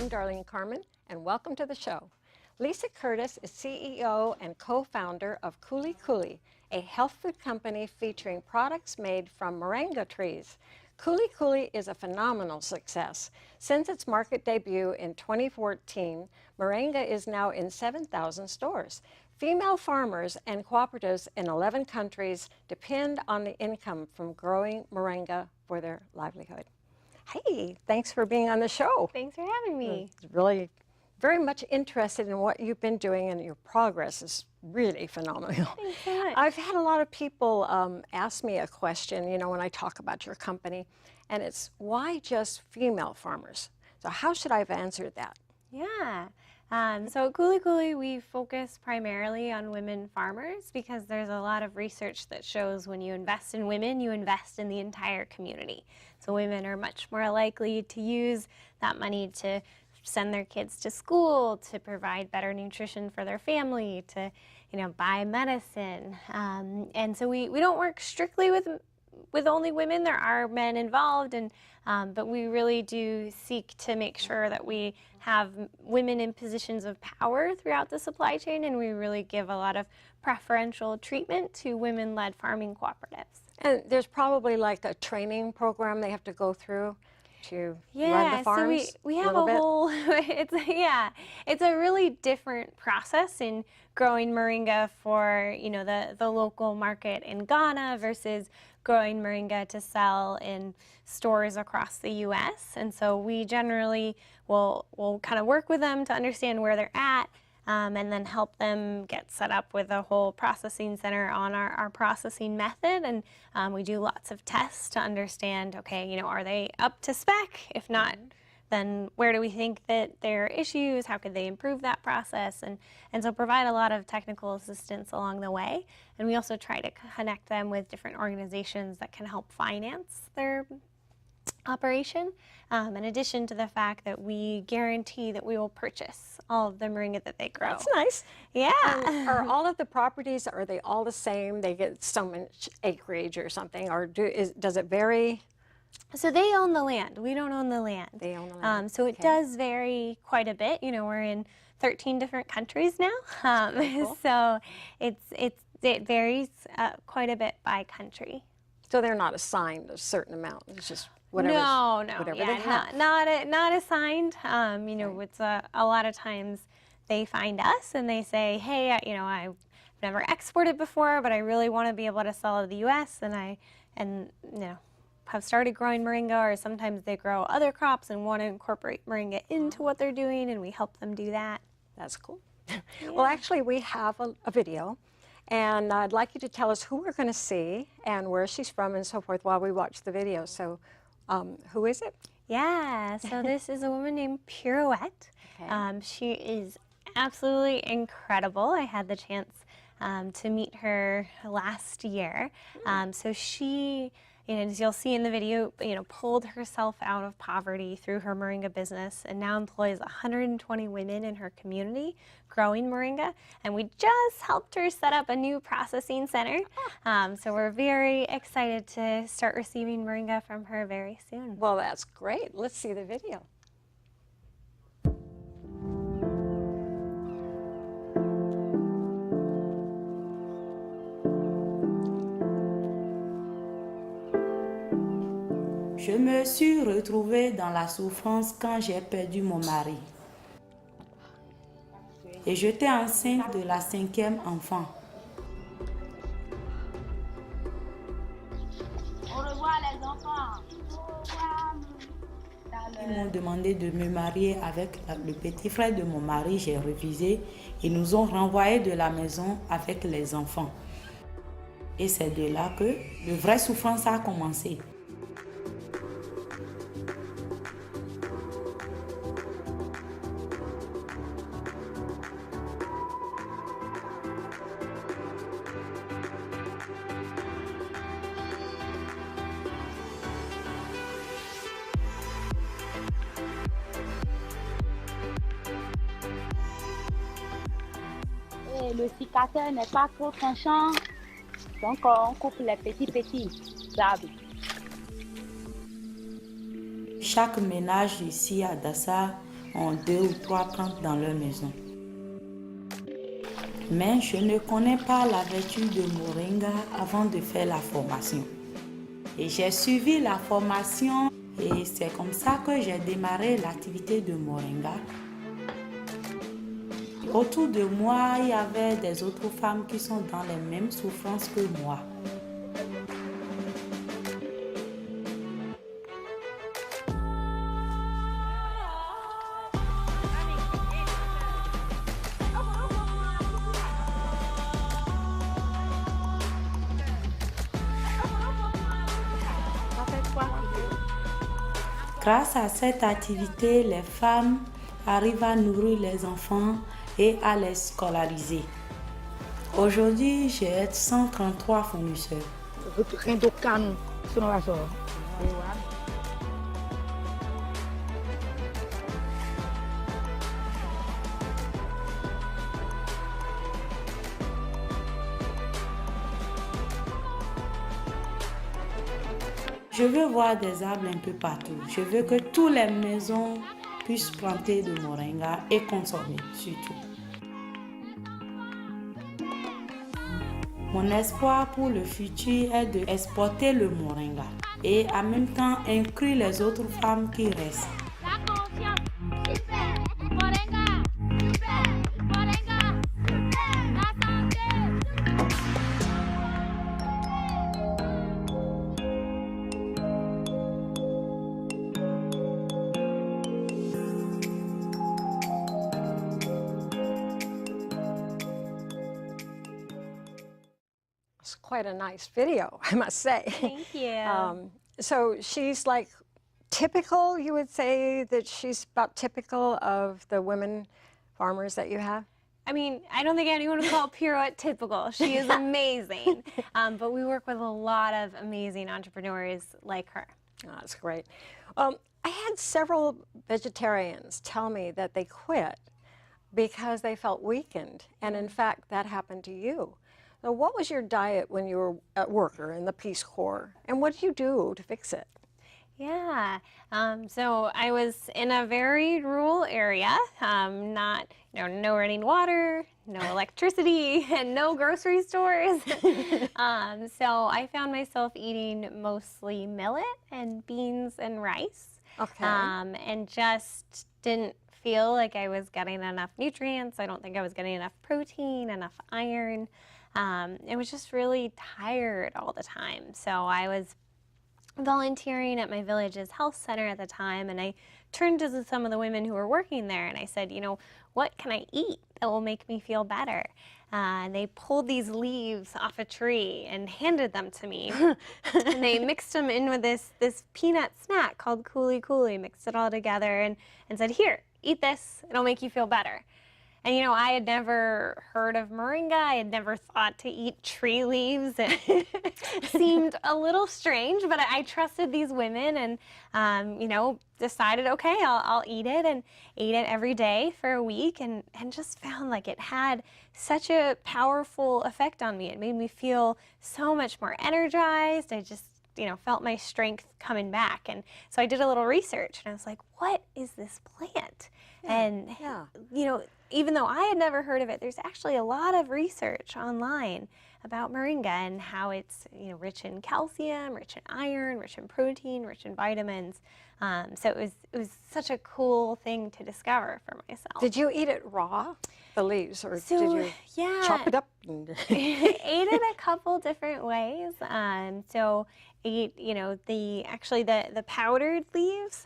I'm Darlene Carman, and welcome to the show. Lisa Curtis is CEO and co-founder of Kuli Kuli, a health food company featuring products made from moringa trees. Kuli Kuli is a phenomenal success. Since its market debut in 2014, moringa is now in 7,000 stores. Female farmers and cooperatives in 11 countries depend on the income from growing moringa for their livelihood. Hey, thanks for being on the show. Thanks for having me. Really very much interested in what you've been doing, and your progress is really phenomenal. Thanks so much. I've had a lot of people ask me a question, you know, when I talk about your company, and it's why just female farmers? So how should I have answered that? Yeah. So at Kuli Kuli, we focus primarily on women farmers because there's a lot of research that shows when you invest in women, you invest in the entire community. So women are much more likely to use that money to send their kids to school, to provide better nutrition for their family, to, you know, buy medicine. And so we don't work strictly with only women. There are men involved, and but we really do seek to make sure that we have women in positions of power throughout the supply chain, and we really give a lot of preferential treatment to women-led farming cooperatives. And there's probably like a training program they have to go through to run the farms. So we have a whole, it's a really different process in growing moringa for, you know, the local market in Ghana versus growing moringa to sell in stores across the U.S. And so we generally will kind of work with them to understand where they're at, and then help them get set up with a whole processing center on our processing method. And we do lots of tests to understand, okay, you know, are they up to spec? If not, then where do we think that there are issues? How could they improve that process? And so provide a lot of technical assistance along the way. And we also try to connect them with different organizations that can help finance their operation, in addition to the fact that we guarantee that we will purchase all of the moringa that they grow. That's nice. Yeah. Are all of the properties, are they all the same? They get so much acreage or something, or does it vary? So they own the land. We don't own the land. They own the land. So it does vary quite a bit. You know, we're in 13 different countries now. Cool. So it varies quite a bit by country. So they're not assigned a certain amount. It's just whatever. No, whatever yeah, they have. not assigned. You know, it's a lot of times they find us and they say, hey, you know, I've never exported before, but I really want to be able to sell to the U.S. and you know, have started growing moringa, or sometimes they grow other crops and want to incorporate moringa into what they're doing, and we help them do that. That's cool. Yeah. Well, actually, we have a video, and I'd like you to tell us who we're going to see and where she's from and so forth while we watch the video. So who is it? Yeah, so this is a woman named Pirouette. Okay. She is absolutely incredible. I had the chance to meet her last year. So she, you know, as you'll see in the video, you know, pulled herself out of poverty through her moringa business and now employs 120 women in her community growing moringa. And we just helped her set up a new processing center. So we're very excited to start receiving moringa from her very soon. Well, that's great. Let's see the video. Je me suis retrouvée dans la souffrance quand j'ai perdu mon mari. Et j'étais enceinte de la 5e enfant. Au revoir les enfants. Ils m'ont demandé de me marier avec le petit frère de mon mari. J'ai refusé. Ils nous ont renvoyés de la maison avec les enfants. Et c'est de là que la vraie souffrance a commencé. Et le cicateur n'est pas trop tranchant, donc on coupe les petits arbres. Chaque ménage ici à Dassa ont 2 ou 3 plantes dans leur maison. Mais je ne connais pas la vertu de Moringa avant de faire la formation. Et j'ai suivi la formation et c'est comme ça que j'ai démarré l'activité de Moringa. Autour de moi, il y avait des autres femmes qui sont dans les mêmes souffrances que moi. Grâce à cette activité, les femmes arrivent à nourrir les enfants et à les scolariser. Aujourd'hui, j'ai 133 fournisseurs. Je veux voir des arbres un peu partout. Je veux que toutes les maisons puissent planter de moringa et consommer surtout. Mon espoir pour le futur est d'exporter le moringa et en même temps inclure les autres femmes qui restent. It's quite a nice video, I must say. Thank you. So she's like typical, you would say that she's about typical of the women farmers that you have? I mean, I don't think anyone would call Pirouette typical. She is amazing. But we work with a lot of amazing entrepreneurs like her. Oh, that's great. I had several vegetarians tell me that they quit because they felt weakened. And in fact, that happened to you. So what was your diet when you were at work or in the Peace Corps? And what did you do to fix it? Yeah, so I was in a very rural area, no running water, no electricity, and no grocery stores. So I found myself eating mostly millet and beans and rice. Okay. And just didn't feel like I was getting enough nutrients. I don't think I was getting enough protein, enough iron. I was just really tired all the time. So I was volunteering at my village's health center at the time, and I turned to some of the women who were working there and I said, you know, what can I eat that will make me feel better? And they pulled these leaves off a tree and handed them to me. And they mixed them in with this peanut snack called Coolie Coolie, mixed it all together and said, here, eat this, it'll make you feel better. And, you know, I had never heard of moringa. I had never thought to eat tree leaves. It seemed a little strange, but I trusted these women and, you know, decided, okay, I'll eat it, and ate it every day for a week and just found like it had such a powerful effect on me. It made me feel so much more energized. I just, you know, felt my strength coming back. And so I did a little research and I was like, what is this plant? And, you know, even though I had never heard of it, there's actually a lot of research online about moringa and how it's, you know, rich in calcium, rich in iron, rich in protein, rich in vitamins. So it was such a cool thing to discover for myself. Did you eat it raw, the leaves, or So, did you yeah. chop it up? Ate it a couple different ways. So ate, you know, the powdered leaves,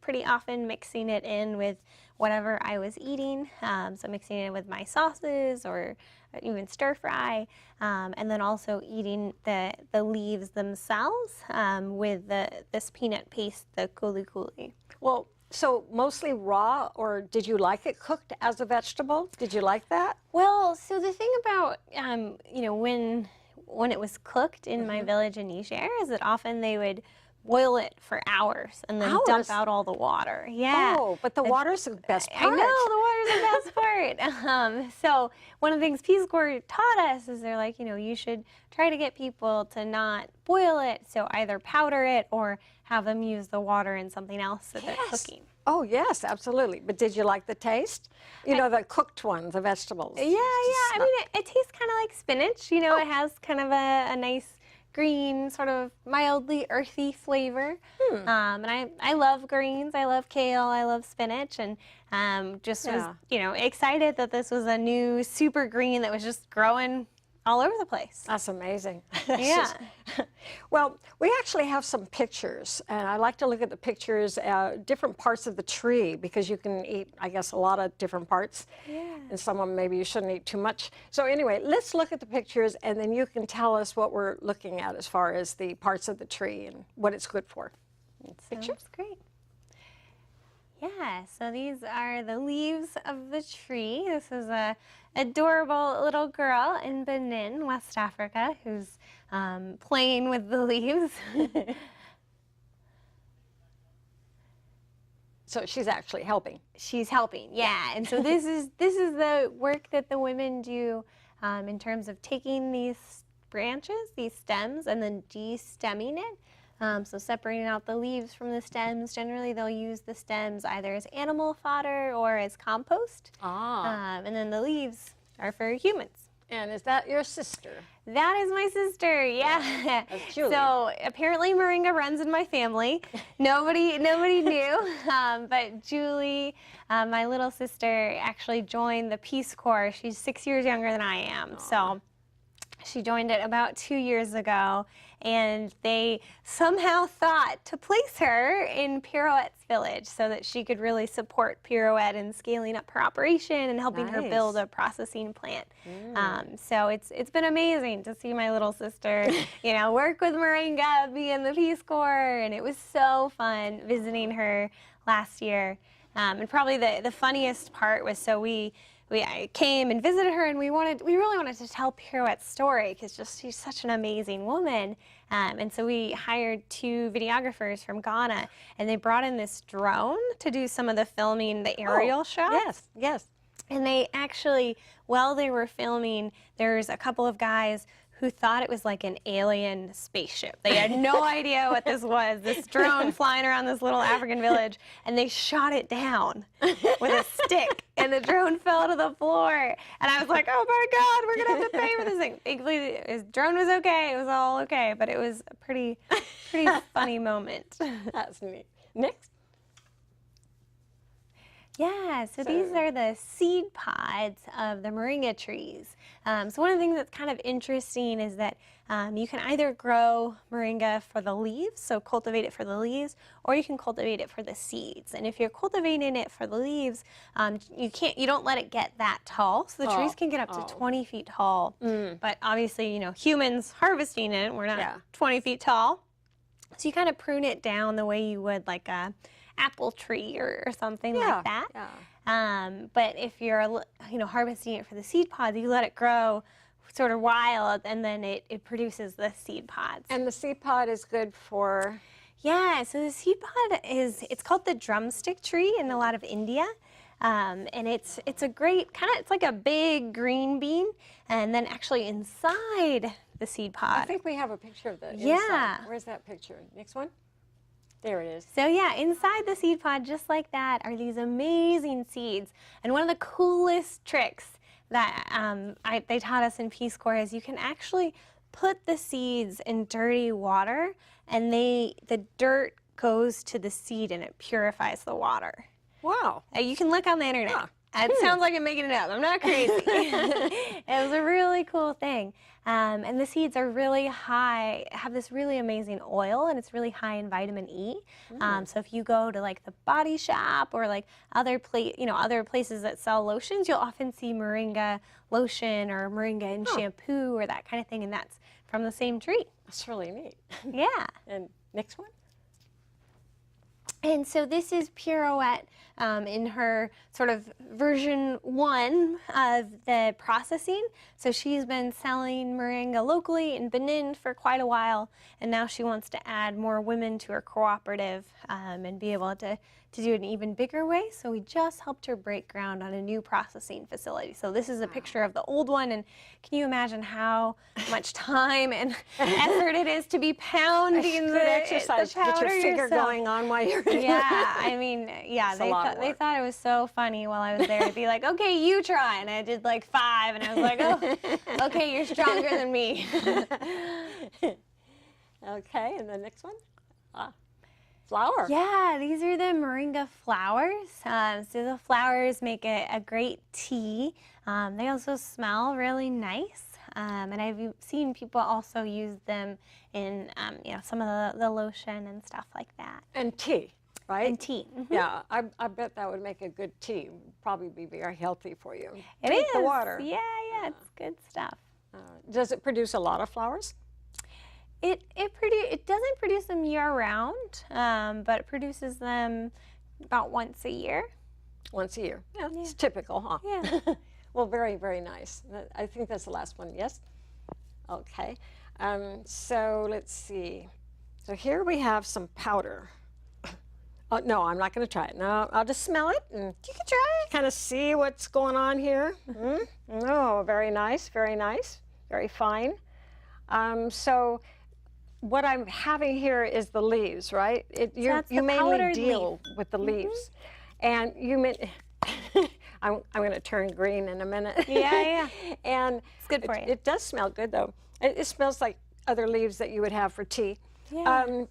pretty often mixing it in with whatever I was eating. So mixing it with my sauces or even stir fry, and then also eating the leaves themselves with this peanut paste, the Coolie Coolie. Well, so mostly raw, or did you like it cooked as a vegetable? Did you like that? Well, so the thing about, you know, when it was cooked in my village in Niger is that often they would boil it for hours and then dump out all the water. Yeah. Oh, but the water's the best part. I know, the water's the best part. So one of the things Peace Corps taught us is they're like, you know, you should try to get people to not boil it, so either powder it or have them use the water in something else that they're cooking. Oh, yes, absolutely. But did you like the taste? You know, the cooked ones, the vegetables. Yeah, yeah. I mean, it tastes kind of like spinach. You know, it has kind of a nice green, sort of mildly earthy flavor. And I love greens. I love kale. I love spinach. And just was, you know, excited that this was a new super green that was just growing all over the place. That's amazing. Yeah. Well, we actually have some pictures, and I like to look at the pictures, different parts of the tree, because you can eat, I guess, a lot of different parts. Yeah. And some of them maybe you shouldn't eat too much. So anyway, let's look at the pictures, and then you can tell us what we're looking at as far as the parts of the tree and what it's good for. Sounds great. Yeah, so these are the leaves of the tree. This is a adorable little girl in Benin, West Africa, who's playing with the leaves. So she's actually helping. She's helping, yeah. And so this is the work that the women do in terms of taking these branches, these stems, and then de-stemming it. So separating out the leaves from the stems. Generally, they'll use the stems either as animal fodder or as compost. And then the leaves are for humans. And is that your sister? That is my sister, yeah. That's Julie. So apparently Moringa runs in my family. Nobody knew, but Julie, my little sister, actually joined the Peace Corps. She's 6 years younger than I am. So she joined it about 2 years ago, and they somehow thought to place her in Pirouette's village so that she could really support Pirouette in scaling up her operation and helping her build a processing plant. So it's been amazing to see my little sister, you know, work with Moringa, be in the Peace Corps, and it was so fun visiting her last year. And probably the funniest part was, I came and visited her, and we really wanted to tell Pirouette's story, because she's such an amazing woman. And so we hired 2 videographers from Ghana, and they brought in this drone to do some of the filming, the aerial shots. Yes, yes. And they actually, while they were filming, there's a couple of guys who thought it was like an alien spaceship. They had no idea what this was, this drone flying around this little African village, and they shot it down with a stick, and the drone fell to the floor. And I was like, oh my God, we're gonna have to pay for this thing. Thankfully, his drone was okay, it was all okay, but it was a pretty funny moment. That's neat. Next. Yeah, so these are the seed pods of the moringa trees. So one of the things that's kind of interesting is that you can either grow moringa for the leaves, so cultivate it for the leaves, or you can cultivate it for the seeds. And if you're cultivating it for the leaves, you don't let it get that tall. So the trees can get up to 20 feet tall. But obviously, you know, humans harvesting it, we're not 20 feet tall. So you kind of prune it down the way you would like a apple tree or something like that. But if you're, you know, harvesting it for the seed pods, you let it grow sort of wild, and then it produces the seed pods. And the seed pod is good for? Yeah, so the seed pod it's called the drumstick tree in a lot of India. And it's a great it's like a big green bean, and then actually inside the seed pod. I think we have a picture of the inside. Yeah. Where's that picture? Next one? There it is. So yeah, inside the seed pod, just like that, are these amazing seeds. And one of the coolest tricks that they taught us in Peace Corps is you can actually put the seeds in dirty water, and the dirt goes to the seed and it purifies the water. Wow. You can look on the internet. Yeah. It sounds like I'm making it up. I'm not crazy. It was a really cool thing. And the seeds are really high, have this really amazing oil, and it's really high in vitamin E. So if you go to like the Body Shop or like other places that sell lotions, you'll often see moringa lotion or moringa in shampoo or that kind of thing, and that's from the same tree. That's really neat. Yeah. And next one? And so this is Pirouette in her sort of version 1 of the processing. So she's been selling moringa locally in Benin for quite a while, and now she wants to add more women to her cooperative and be able to to do it an even bigger way. So we just helped her break ground on a new processing facility. So this is a picture of the old one, and can you imagine how much time and effort it is to be pounding the exercise, powder get your finger yourself. going on while you're Yeah, I mean, yeah, It's a lot of they work. thought it was so funny while I was there to be like, okay, you try, and I did like 5, and I was like, oh, okay, you're stronger than me. Okay, and the next one? Flower. Yeah, these are the Moringa flowers. So the flowers make a great tea. They also smell really nice. And I've seen people also use them in some of the lotion and stuff like that. And tea, right? And tea. Mhm. Yeah, I bet that would make a good tea. Probably be very healthy for you. It Drink is. the water. Yeah, it's good stuff. Does it produce a lot of flowers? It doesn't produce them year round, but it produces them about once a year. Once a year. Yeah, it's typical, huh? Yeah. Well, very, very nice. I think that's the last one, yes? Okay. So let's see. So here we have some powder. Oh, no, I'm not going to try it. No, I'll just smell it and you can try it. Kind of see what's going on here. Oh, very nice, very fine. So what I'm having here is the leaves, right? You mainly deal with the leaves. And you meant, I'm going to turn green in a minute. Yeah. And it's good for you. It does smell good, though. It smells like other leaves that you would have for tea. Yeah.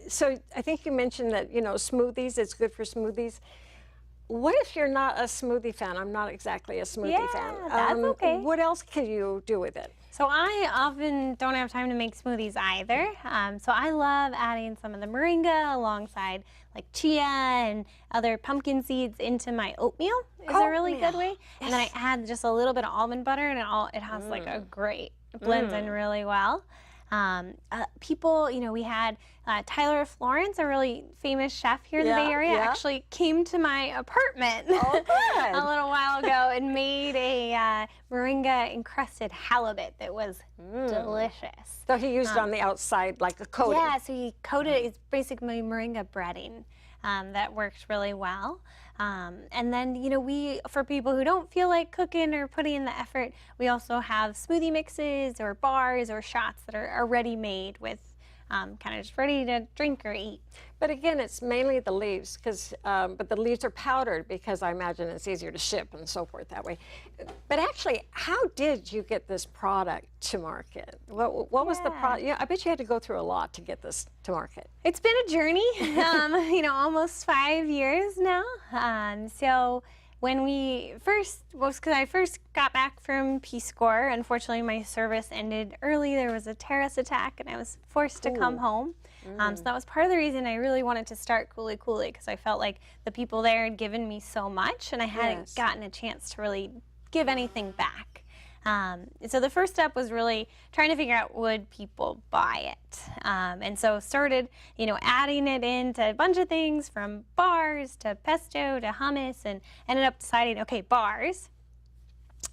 So I think you mentioned that, smoothies, it's good for smoothies. What if you're not a smoothie fan? I'm not exactly a smoothie fan. That's okay. What else can you do with it? So I often don't have time to make smoothies either. So I love adding some of the moringa alongside like chia and other pumpkin seeds into my oatmeal. Is a really good way. And then I add just a little bit of almond butter, and it has like a great, it blends in really well. People, we had Tyler Florence, a really famous chef here in the Bay Area, actually came to my apartment a little while ago and made a moringa encrusted halibut that was delicious. So he used it on the outside like a coating. Yeah, so he coated it. It's basically moringa breading that works really well. And then, for people who don't feel like cooking or putting in the effort, we also have smoothie mixes or bars or shots that are ready made with kind of just ready to drink or eat. But again, it's mainly the leaves, but the leaves are powdered because I imagine it's easier to ship and so forth that way. But actually, how did you get this product to market? What was the product? I bet you had to go through a lot to get this to market. It's been a journey, almost 5 years now. So when because I first got back from Peace Corps, unfortunately my service ended early. There was a terrorist attack and I was forced to come home. So that was part of the reason I really wanted to start Cooly Cooly, because I felt like the people there had given me so much and I hadn't gotten a chance to really give anything back. So the first step was really trying to figure out, would people buy it? And so started, adding it into a bunch of things from bars to pesto to hummus, and ended up deciding, okay, bars.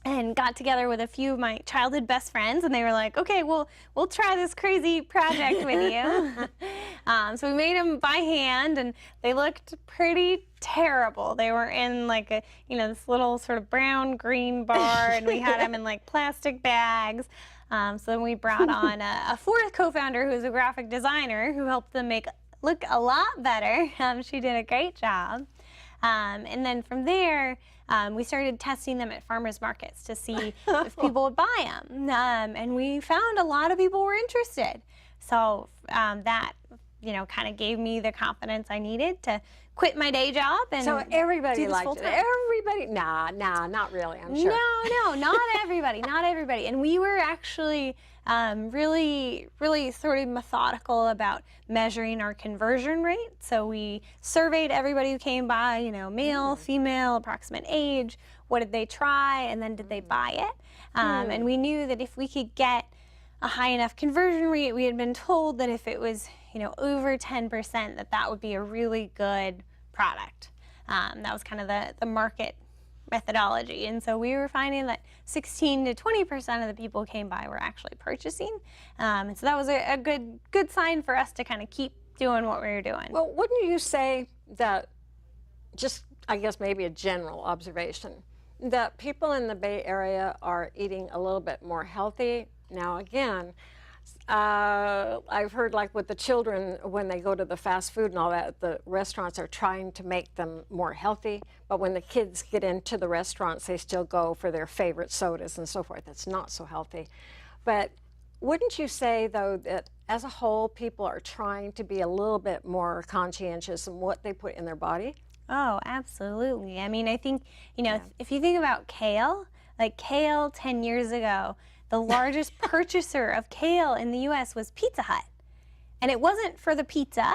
And got together with a few of my childhood best friends, and they were like, okay, we'll try this crazy project with you. So we made them by hand, and they looked pretty terrible. They were in like this little sort of brown-green bar, and we had them in like plastic bags. So then we brought on a fourth co-founder who's a graphic designer who helped them look a lot better. She did a great job. And then from there, we started testing them at farmers markets to see if people would buy them. And we found a lot of people were interested. So that, kind of gave me the confidence I needed to quit my day job. And so everybody do this liked full-time. it. Everybody, nah, not really, I'm sure. No, not everybody, not everybody. And we were actually really sort of methodical about measuring our conversion rate. So we surveyed everybody who came by, male, female, approximate age, what did they try, and then did they buy it? And we knew that if we could get a high enough conversion rate, we had been told that if it was, over 10%, that would be a really good product. That was kind of the market methodology. And so we were finding that 16 to 20% of the people who came by were actually purchasing. And so that was a good sign for us to kind of keep doing what we were doing. Well, wouldn't you say that just, I guess, maybe a general observation, that people in the Bay Area are eating a little bit more healthy. Now, again, I've heard, like with the children, when they go to the fast food and all that, the restaurants are trying to make them more healthy. But when the kids get into the restaurants, they still go for their favorite sodas and so forth. That's not so healthy. But wouldn't you say, though, that as a whole, people are trying to be a little bit more conscientious in what they put in their body? Oh, absolutely. I mean, I think, you know, if you think about kale, like kale 10 years ago, the largest purchaser of kale in the U.S. was Pizza Hut. And it wasn't for the pizza.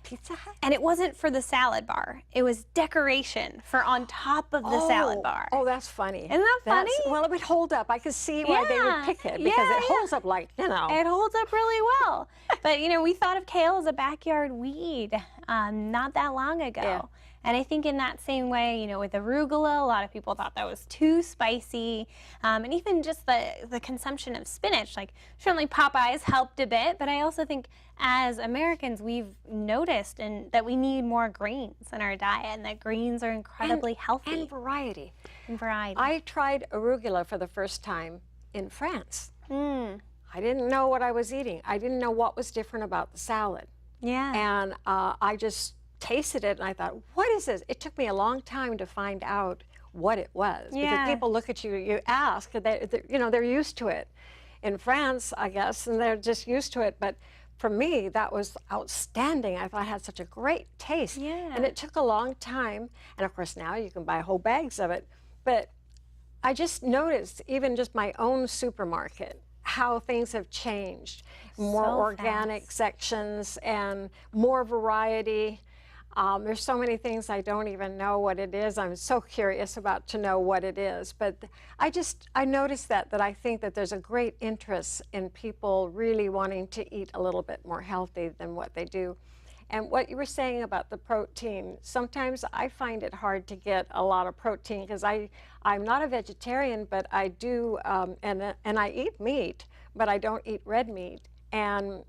Pizza Hut? And it wasn't for the salad bar. It was decoration for on top of the salad bar. Oh, that's funny. Isn't that funny? Well, it would hold up. I could see why they would pick it, because it holds up like, you know. It holds up really well. But, you know, we thought of kale as a backyard weed not that long ago. Yeah. And I think in that same way, you know, with arugula, a lot of people thought that was too spicy. And even just the consumption of spinach, like certainly Popeyes helped a bit, but I also think as Americans, we've noticed that we need more greens in our diet, and that greens are incredibly healthy. And variety. And variety. I tried arugula for the first time in France. Mm. I didn't know what I was eating. I didn't know what was different about the salad. Yeah. And I just tasted it and I thought, what is this? It took me a long time to find out what it was. Yeah. Because people look at you, you ask, you know, they're used to it. In France, I guess, and they're just used to it. But for me, that was outstanding. I thought it had such a great taste. Yeah. And it took a long time. And of course, now you can buy whole bags of it. But I just noticed, even just my own supermarket, how things have changed. More So organic fast. sections and more variety. There's so many things I don't even know what it is. I'm so curious about to know what it is. But I noticed that I think that there's a great interest in people really wanting to eat a little bit more healthy than what they do. And what you were saying about the protein, sometimes I find it hard to get a lot of protein because I'm not a vegetarian, but I do, and I eat meat, but I don't eat red meat. And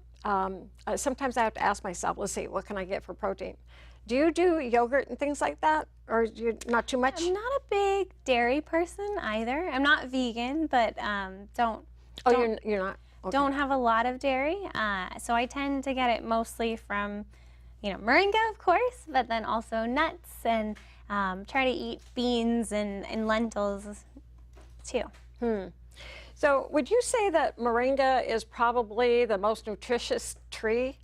sometimes I have to ask myself, let's see, what can I get for protein? Do you do yogurt and things like that, or you not too much? I'm not a big dairy person either. I'm not vegan, but don't. Oh, you're not? Okay. Don't have a lot of dairy, so I tend to get it mostly from, you know, moringa, of course, but then also nuts, and try to eat beans and lentils too. So would you say that moringa is probably the most nutritious tree,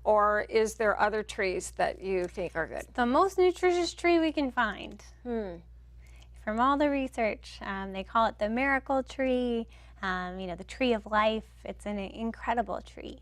or is there other trees that you think are good? The most nutritious tree we can find. From all the research, they call it the miracle tree, you know, the tree of life. It's an incredible tree.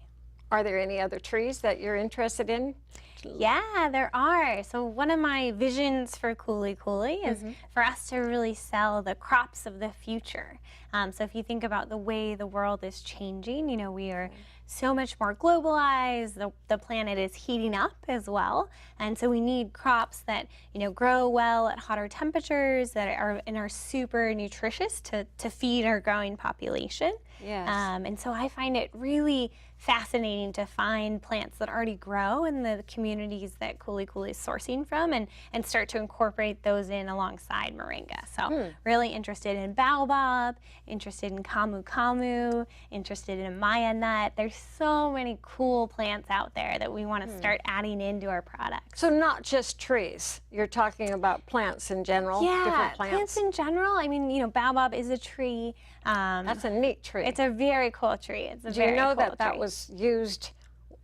Are there any other trees that you're interested in? Yeah, there are. So one of my visions for Kuli Kuli is for us to really sell the crops of the future. So if you think about the way the world is changing, you know, we are so much more globalized, the planet is heating up as well, and so we need crops that, you know, grow well at hotter temperatures, that are super nutritious to feed our growing population. Yes. And so I find it really fascinating to find plants that already grow in the communities that Kuli Kuli is sourcing from, and start to incorporate those in alongside moringa. So really interested in baobab, interested in camu camu, interested in maya nut. There's so many cool plants out there that we want to start adding into our products. So not just trees. You're talking about plants in general? Yeah, different plants in general. I mean, you know, baobab is a tree. That's a neat tree. It's a very cool tree. It's a Do you very know cool that tree. was used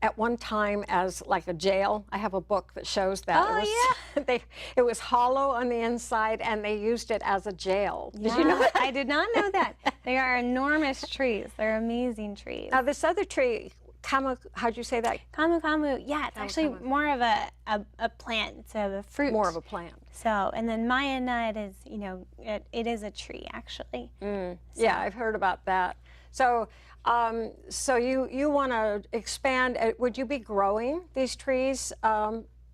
at one time as like a jail? I have a book that shows that. Oh, It was hollow on the inside, and they used it as a jail. Did you know that? I did not know that. They are enormous trees. They're amazing trees. Now this other tree, how'd you say that? Camu camu, yeah, it's actually camu. more of a plant, it's a fruit. More of a plant. So, and then maya nut is, you know, it is a tree actually. Yeah, I've heard about that. So, so you want to expand. Would you be growing these trees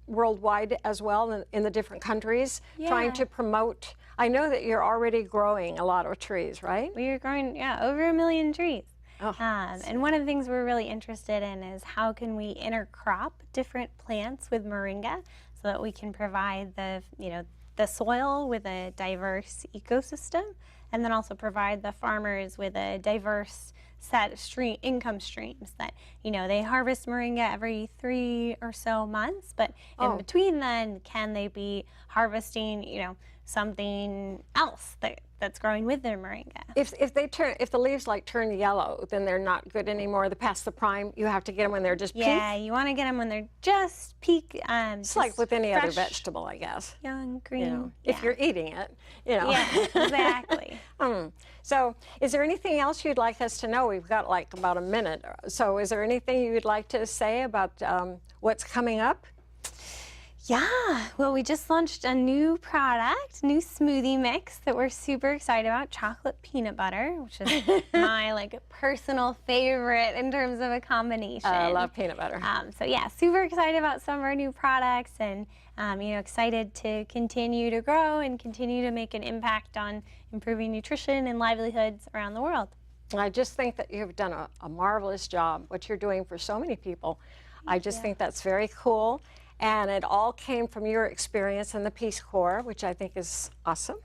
worldwide as well in the different countries, trying to promote? I know that you're already growing a lot of trees, right? We are growing, over 1 million trees. Oh, And one of the things we're really interested in is how can we intercrop different plants with moringa. So so that we can provide the soil with a diverse ecosystem, and then also provide the farmers with a diverse set of income streams that, they harvest moringa every 3 or so months, but in between then, can they be harvesting, something else that's growing with their moringa? If the leaves turn yellow, then they're not good anymore. They're past the prime. You have to get them when they're just pink. Yeah, you want to get them when they're just peak. It's like with any other vegetable, I guess. Young, green. If you're eating it, Yeah, exactly. So, is there anything else you'd like us to know? We've got about a minute. So, is there anything you'd like to say about what's coming up? Yeah, well, we just launched a new product, new smoothie mix that we're super excited about, chocolate peanut butter, which is my personal favorite in terms of a combination. I love peanut butter. So yeah, super excited about some of our new products, and excited to continue to grow and continue to make an impact on improving nutrition and livelihoods around the world. I just think that you've done a marvelous job, what you're doing for so many people. I just think that's very cool. And it all came from your experience in the Peace Corps, which I think is awesome,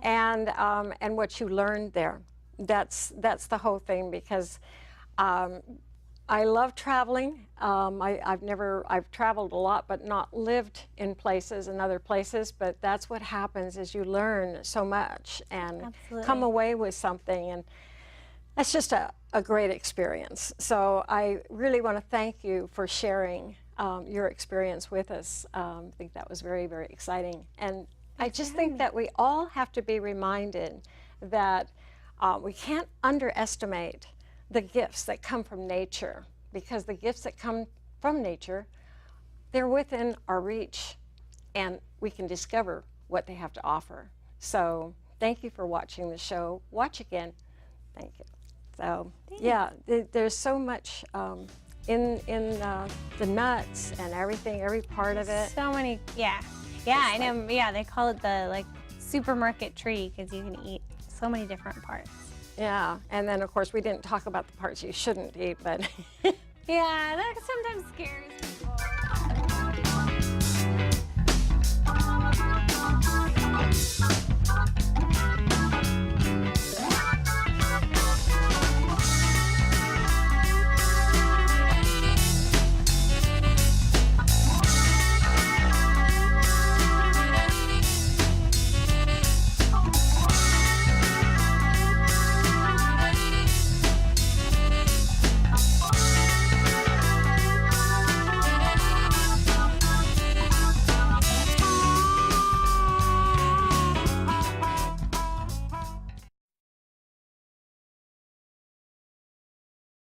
and what you learned there. That's the whole thing, because I love traveling. I've traveled a lot, but not lived in places and other places. But that's what happens, is you learn so much and come away with something, and that's just a great experience. So I really want to thank you for sharing your experience with us. I think that was very, very exciting. And I just think that we all have to be reminded that we can't underestimate the gifts that come from nature, because the gifts that come from nature, they're within our reach, and we can discover what they have to offer. So thank you for watching the show. Watch again. Thank you. So yeah, there's so much in the nuts and everything, every part of it. So many, I know. Yeah, they call it the supermarket tree, because you can eat so many different parts. Yeah, and then of course we didn't talk about the parts you shouldn't eat, but yeah, that sometimes scares me.